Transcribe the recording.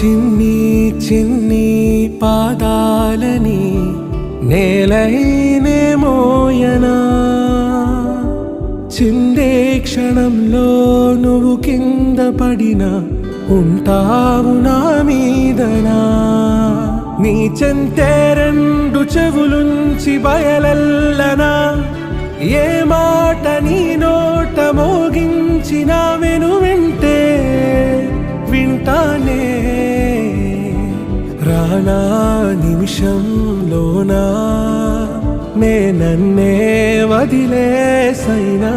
చిన్ని చిన్ని పాదాలని నేలైనే మోయనా, చిందే క్షణంలో నువ్వు కింద పడినా ఉంటావు నా మీదనా. నీ చెంతే రెండు చెవులుంచి బయలెల్లనా, ఏ మాట నీ నోట మోగించిన వెను వింటే వింటానే. రానా నిమిషంలోనా నే నన్నే వదిలేసైనా